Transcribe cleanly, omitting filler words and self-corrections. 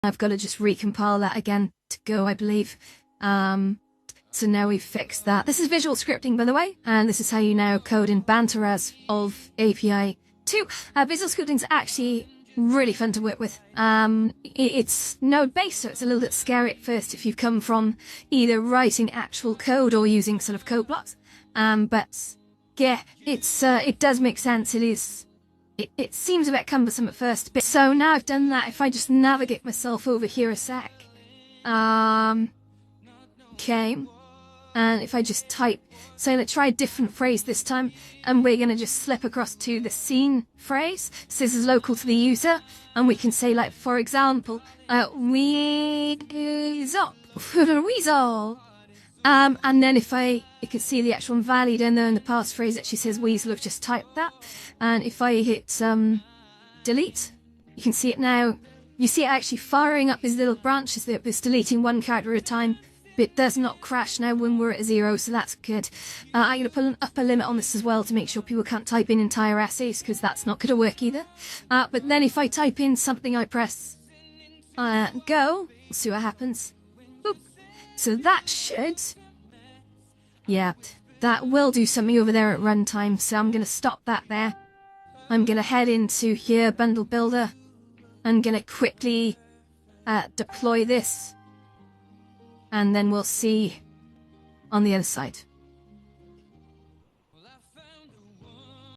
I've got to just recompile that again to go, I believe. So now we've fixed that. This is visual scripting, by the way, and this is how you now code in Banter as of API 2. Visual scripting is actually really fun to work with. It's node-based, so it's a little bit scary at first if you've come from either writing actual code or using sort of code blocks. But yeah, it does make sense. It seems a bit cumbersome at first. But so now I've done that, if I just navigate myself over here a sec. Okay. And if I just type, so let's try a different phrase this time, and we're going to just slip across to the scene phrase. So this is local to the user, and we can say, like, for example, weasel. And then if you can see the actual value down there in the past phrase that she says weasel, I've just typed that. And if I hit delete, you can see it now. You see it actually firing up these little branches there, it's deleting one character at a time. It does not crash now when we're at 0, so that's good. I'm going to put an upper limit on this as well to make sure people can't type in entire essays, because that's not going to work either. But then if I type in something, I press go, we'll see what happens. Boop. So that should, yeah, that will do something over there at runtime, so I'm going to stop that there. I'm going to head into here, bundle builder. I'm going to quickly deploy this. And then we'll see on the other side.